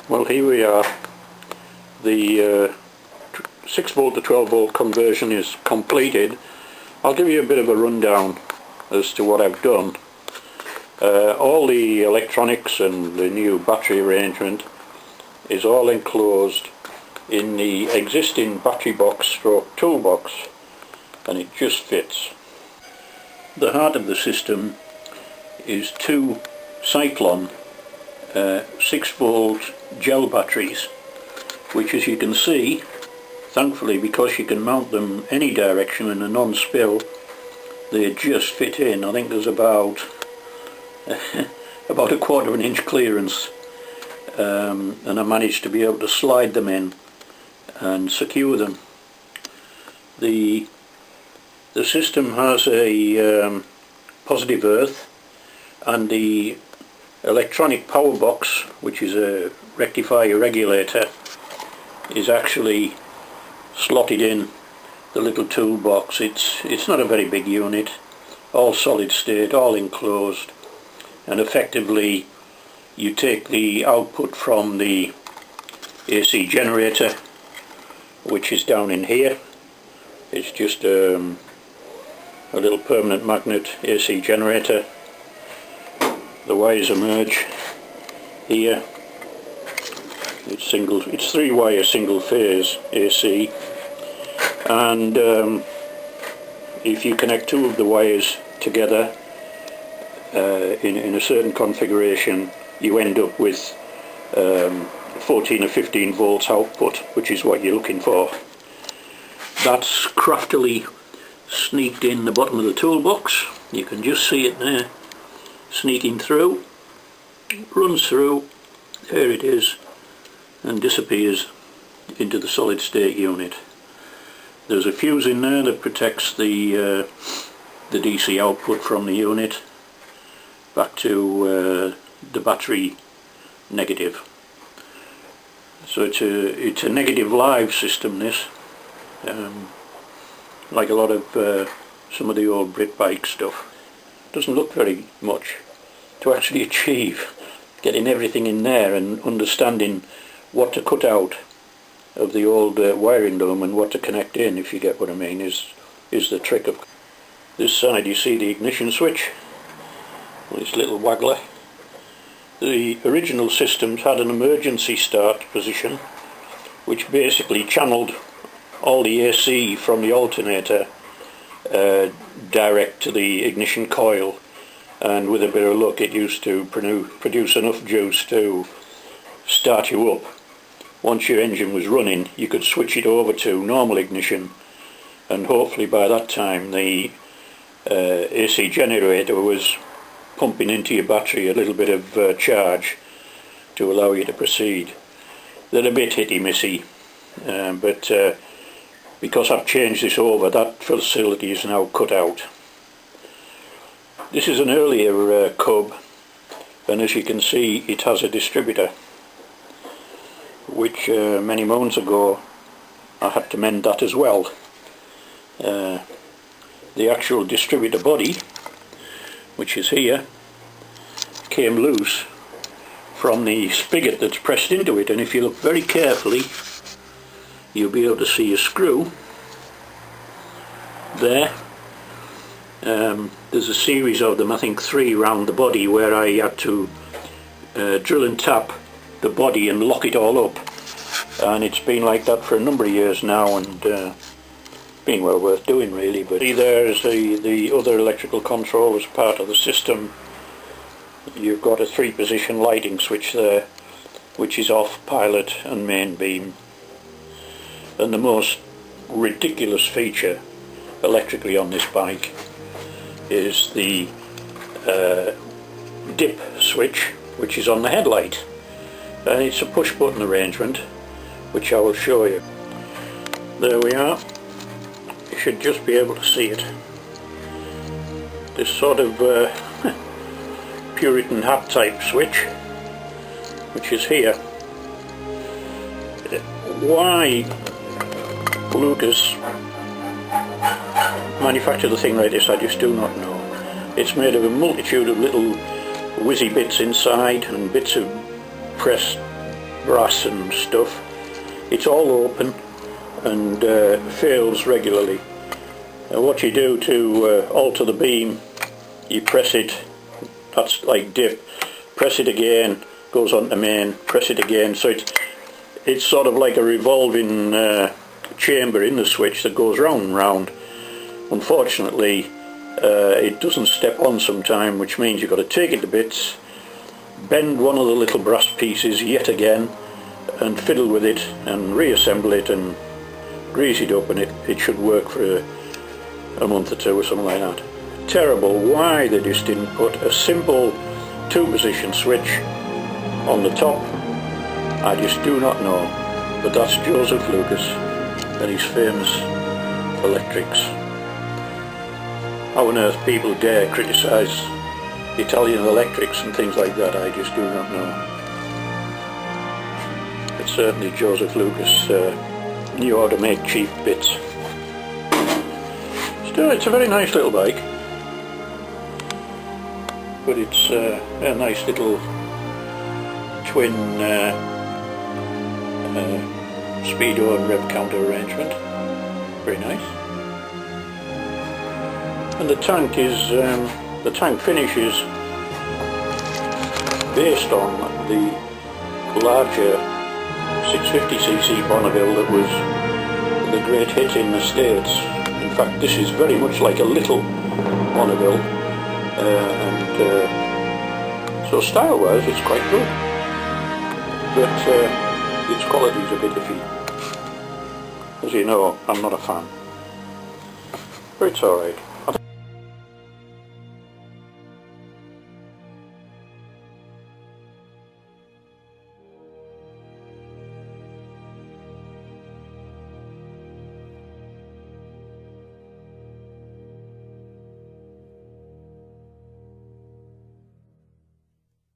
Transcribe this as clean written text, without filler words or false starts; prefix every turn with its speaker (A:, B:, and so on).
A: Well, here we are. The 6 volt to 12 volt conversion is completed. I'll give you a bit of a rundown as to what I've done. All the electronics and the new battery arrangement is all enclosed in the existing battery box stroke toolbox, and it just fits. The heart of the system is 2 Cyclone 6 volt gel batteries, which, as you can see, thankfully, because you can mount them any direction in a non-spill, they just fit in. I think there's about about a 1/4 inch clearance, and I managed to be able to slide them in and secure them. The system has a positive earth, and the electronic power box, which is a rectifier regulator, is actually slotted in the little toolbox. It's not a very big unit, all solid state, all enclosed, and effectively you take the output from the AC generator, which is down in here. It's just a little permanent magnet AC generator. The wires emerge here. It's 3 wire single phase AC, and if you connect 2 of the wires together in a certain configuration, you end up with 14 or 15 volts output, which is what you're looking for. That's craftily sneaked in the bottom of the toolbox. You can just see it there, sneaking through, runs through, there it is, and disappears into the solid state unit. There's a fuse in there that protects the DC output from the unit back to the battery negative. So it's a negative live system, this, like a lot of some of the old Brit bike stuff. Doesn't look very much to actually achieve getting everything in there and understanding what to cut out of the old wiring loom and what to connect in, if you get what I mean, is the trick of this side. You see the ignition switch, this little waggler. The original systems had an emergency start position, which basically channeled all the AC from the alternator direct to the ignition coil, and with a bit of luck it used to produce enough juice to start you up. Once your engine was running, you could switch it over to normal ignition, and hopefully by that time the AC generator was pumping into your battery a little bit of charge to allow you to proceed. They're a bit hitty-missy, but because I've changed this over, that facility is now cut out. This is an earlier Cub, and as you can see, it has a distributor, which many moons ago I had to mend that as well. The actual distributor body, which is here, came loose from the spigot that's pressed into it, and if you look very carefully you'll be able to see a screw there. There's a series of them, I think 3 round the body, where I had to drill and tap the body and lock it all up, and it's been like that for a number of years now, and been well worth doing, really. But there's the other electrical control as part of the system. You've got a 3-position lighting switch there, which is off, pilot and main beam. And the most ridiculous feature electrically on this bike is the dip switch, which is on the headlight, and it's a push button arrangement, which I will show you. There we are. You should just be able to see it. This sort of Puritan hat type switch, which is here. Why Lucas manufactured a thing like this, I just do not know. It's made of a multitude of little whizzy bits inside and bits of pressed brass and stuff. It's all open and fails regularly. What you do to alter the beam, you press it, that's like dip, press it again, goes on to main, press it again, so it's sort of like a revolving chamber in the switch that goes round and round. Unfortunately, it doesn't step on sometime, which means you've got to take it to bits, bend one of the little brass pieces yet again, and fiddle with it and reassemble it and grease it up, and it should work for a month or two or something like that. Terrible why they just didn't put a simple 2-position switch on the top. I just do not know. But that's Joseph Lucas and his famous electrics. How on earth people dare criticise Italian electrics and things like that, I just do not know. But certainly Joseph Lucas knew how to make cheap bits. Still, it's a very nice little bike, but it's a nice little twin speedo and rev counter arrangement. Very nice. And the tank is the tank finish is based on the larger 650cc Bonneville that was the great hit in the States. In fact, this is very much like a little Bonneville, and so style-wise it's quite good, but its quality is a bit iffy. As you know, I'm not a fan, but it's alright.